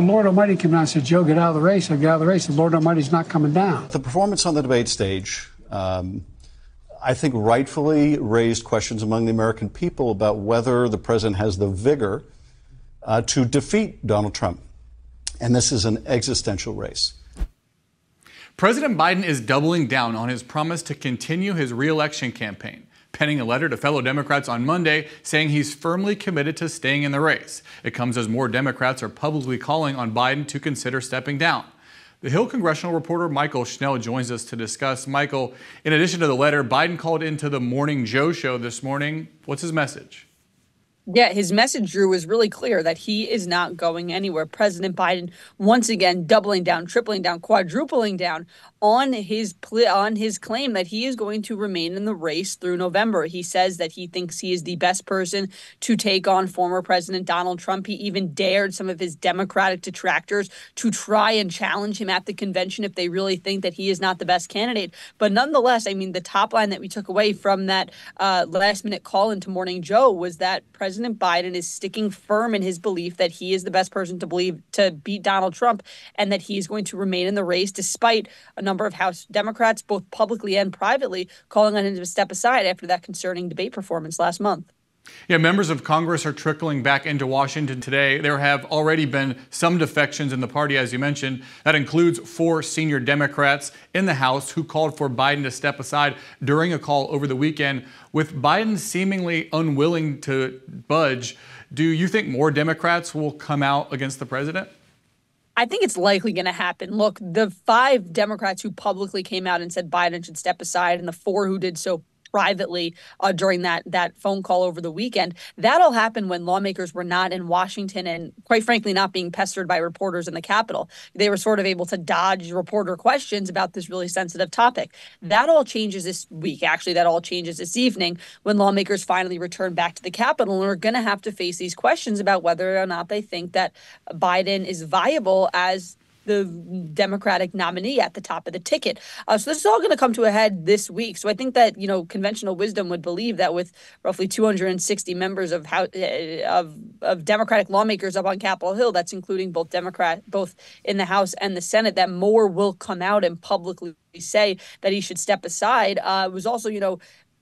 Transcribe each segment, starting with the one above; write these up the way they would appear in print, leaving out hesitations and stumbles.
Lord Almighty came down and said, Joe, get out of the race. I get out of the race. The Lord Almighty's not coming down. The performance on the debate stage, I think, rightfully raised questions among the American people about whether the president has the vigor to defeat Donald Trump. And this is an existential race. President Biden is doubling down on his promise to continue his re-election campaign, penning a letter to fellow Democrats on Monday saying he's firmly committed to staying in the race. It comes as more Democrats are publicly calling on Biden to consider stepping down. The Hill congressional reporter Mychael Schnell joins us to discuss. Michael, in addition to the letter, Biden called into the Morning Joe show this morning. What's his message? Yeah, his message, Drew, was really clear that he is not going anywhere. President Biden, once again, doubling down, tripling down, quadrupling down on his claim that he is going to remain in the race through November. He says that he thinks he is the best person to take on former President Donald Trump. He even dared some of his Democratic detractors to try and challenge him at the convention if they really think that he is not the best candidate. But nonetheless, I mean, the top line that we took away from that last-minute call into Morning Joe was that President Biden is sticking firm in his belief that he is the best person to beat Donald Trump and that he is going to remain in the race despite a number of House Democrats, both publicly and privately, calling on him to step aside after that concerning debate performance last month. Yeah, members of Congress are trickling back into Washington today. There have already been some defections in the party, as you mentioned. That includes 4 senior Democrats in the House who called for Biden to step aside during a call over the weekend. With Biden seemingly unwilling to budge, do you think more Democrats will come out against the president? I think it's likely going to happen. Look, the 5 Democrats who publicly came out and said Biden should step aside and the 4 who did so privately during that phone call over the weekend. That'll happen when lawmakers were not in Washington and, quite frankly, not being pestered by reporters in the Capitol. They were sort of able to dodge reporter questions about this really sensitive topic. That all changes this week. Actually, that all changes this evening when lawmakers finally return back to the Capitol and are going to have to face these questions about whether or not they think that Biden is viable as the Democratic nominee at the top of the ticket. So this is all going to come to a head this week. So I think that, conventional wisdom would believe that with roughly 260 members of Democratic lawmakers up on Capitol Hill, that's including both in the House and the Senate, that more will come out and publicly say that he should step aside. It was also,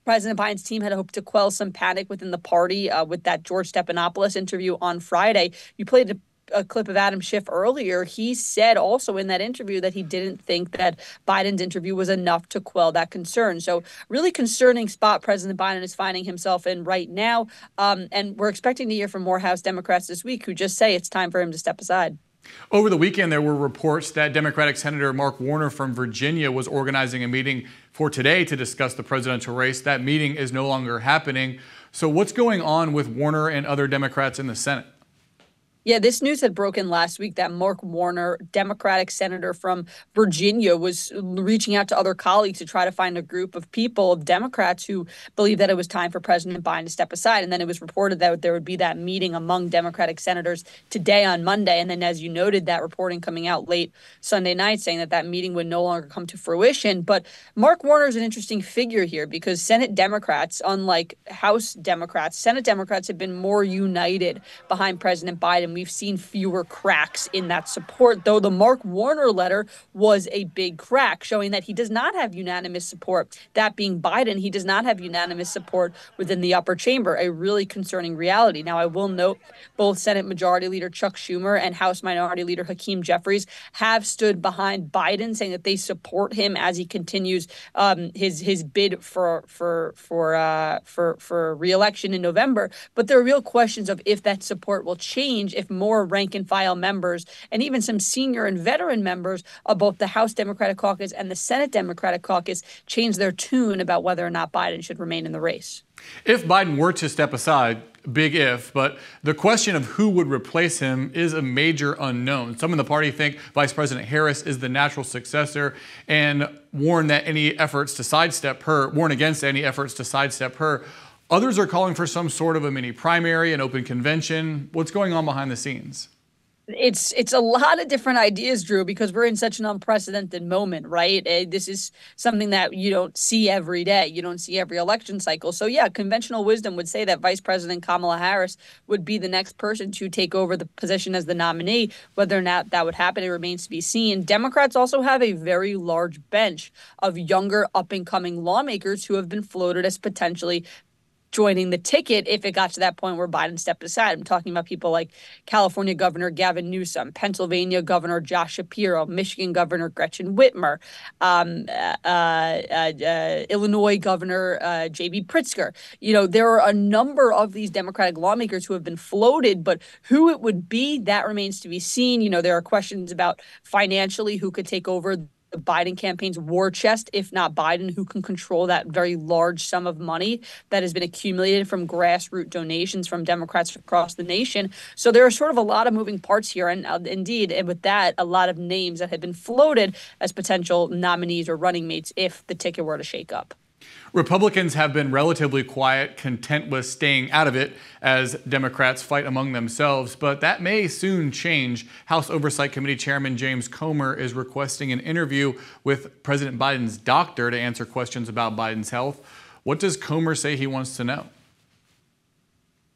President Biden's team had hoped to quell some panic within the party with that George Stephanopoulos interview on Friday. You played a clip of Adam Schiff earlier. He said also in that interview that he didn't think that Biden's interview was enough to quell that concern. So really concerning spot President Biden is finding himself in right now. And we're expecting to hear from more House Democrats this week who just say it's time for him to step aside. Over the weekend, there were reports that Democratic Senator Mark Warner from Virginia was organizing a meeting for today to discuss the presidential race. That meeting is no longer happening. So what's going on with Warner and other Democrats in the Senate? Yeah, this news had broken last week that Mark Warner, Democratic senator from Virginia, was reaching out to other colleagues to try to find a group of people, of Democrats, who believe that it was time for President Biden to step aside. And then it was reported that there would be that meeting among Democratic senators today on Monday. And then, as you noted, that reporting coming out late Sunday night saying that that meeting would no longer come to fruition. But Mark Warner is an interesting figure here because Senate Democrats, unlike House Democrats, Senate Democrats have been more united behind President Biden. We've seen fewer cracks in that support, though the Mark Warner letter was a big crack, showing that he does not have unanimous support. That being Biden, he does not have unanimous support within the upper chamber, a really concerning reality. Now, I will note both Senate Majority Leader Chuck Schumer and House Minority Leader Hakeem Jeffries have stood behind Biden, saying that they support him as he continues his bid for re-election in November. But there are real questions of if that support will change if more rank and file members and even some senior and veteran members of both the House Democratic Caucus and the Senate Democratic Caucus change their tune about whether or not Biden should remain in the race. If Biden were to step aside, big if, but the question of who would replace him is a major unknown. Some in the party think Vice President Harris is the natural successor and warn against any efforts to sidestep her. Others are calling for some sort of a mini primary, an open convention. What's going on behind the scenes? It's a lot of different ideas, Drew, because we're in such an unprecedented moment, right? This is something that you don't see every day. You don't see every election cycle. So yeah, conventional wisdom would say that Vice President Kamala Harris would be the next person to take over the position as the nominee. Whether or not that would happen, it remains to be seen. Democrats also have a very large bench of younger, up and coming lawmakers who have been floated as potentially joining the ticket if it got to that point where Biden stepped aside. I'm talking about people like California Governor Gavin Newsom, Pennsylvania Governor Josh Shapiro, Michigan Governor Gretchen Whitmer, Illinois Governor J.B. Pritzker. You know, there are a number of these Democratic lawmakers who have been floated, but who it would be, that remains to be seen. You know, there are questions about financially who could take over the Biden campaign's war chest, if not Biden, who can control that very large sum of money that has been accumulated from grassroots donations from Democrats across the nation. So there are sort of a lot of moving parts here. And indeed, and with that, a lot of names that have been floated as potential nominees or running mates if the ticket were to shake up. Republicans have been relatively quiet, content with staying out of it as Democrats fight among themselves, but that may soon change. House Oversight Committee Chairman James Comer is requesting an interview with President Biden's doctor to answer questions about Biden's health. What does Comer say he wants to know?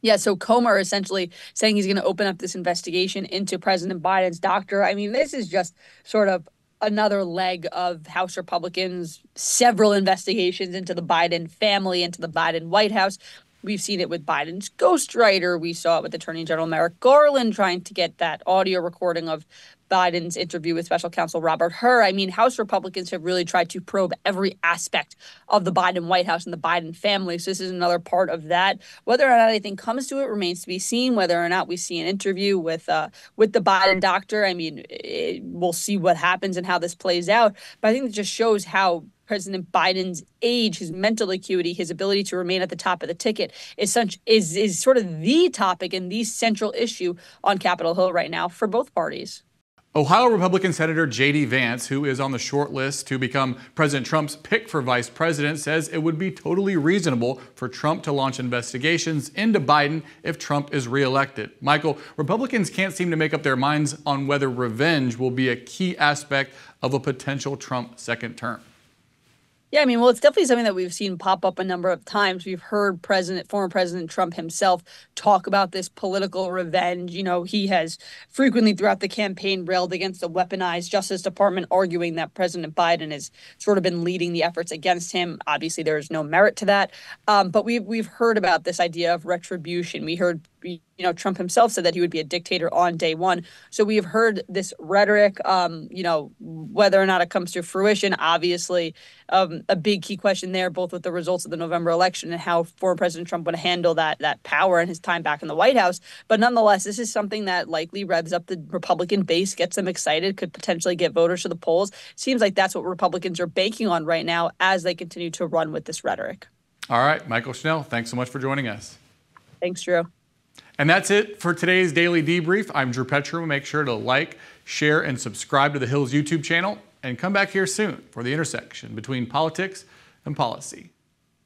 Yeah, so Comer essentially saying he's going to open up this investigation into President Biden's doctor. I mean, this is just sort of another leg of House Republicans' several investigations into the Biden family, into the Biden White House. We've seen it with Biden's ghostwriter. We saw it with Attorney General Merrick Garland trying to get that audio recording of Biden's interview with special counsel Robert Hur. I mean, House Republicans have really tried to probe every aspect of the Biden White House and the Biden family. So this is another part of that. Whether or not anything comes to it remains to be seen. Whether or not we see an interview with the Biden doctor, I mean, we'll see what happens and how this plays out. But I think it just shows how President Biden's age, his mental acuity, his ability to remain at the top of the ticket is sort of the topic and the central issue on Capitol Hill right now for both parties. Ohio Republican Senator J.D. Vance, who is on the short list to become President Trump's pick for vice president, says it would be totally reasonable for Trump to launch investigations into Biden if Trump is reelected. Michael, Republicans can't seem to make up their minds on whether revenge will be a key aspect of a potential Trump second term. Yeah, I mean, well, it's definitely something that we've seen pop up a number of times. We've heard former President Trump himself talk about this political revenge. You know, he has frequently throughout the campaign railed against the weaponized Justice Department, arguing that President Biden has sort of been leading the efforts against him. Obviously, there is no merit to that. But we've heard about this idea of retribution. We heard, you know, Trump himself said that he would be a dictator on day one. So we have heard this rhetoric, you know, whether or not it comes to fruition, obviously, a big key question there, both with the results of the November election and how former President Trump would handle that power and his time back in the White House. But nonetheless, this is something that likely revs up the Republican base, gets them excited, could potentially get voters to the polls. Seems like that's what Republicans are banking on right now as they continue to run with this rhetoric. All right, Mychael Schnell, thanks so much for joining us. Thanks, Drew. And that's it for today's Daily Debrief. I'm Drew Petrimoulx. Make sure to like, share, and subscribe to the Hill's YouTube channel. And come back here soon for the intersection between politics and policy.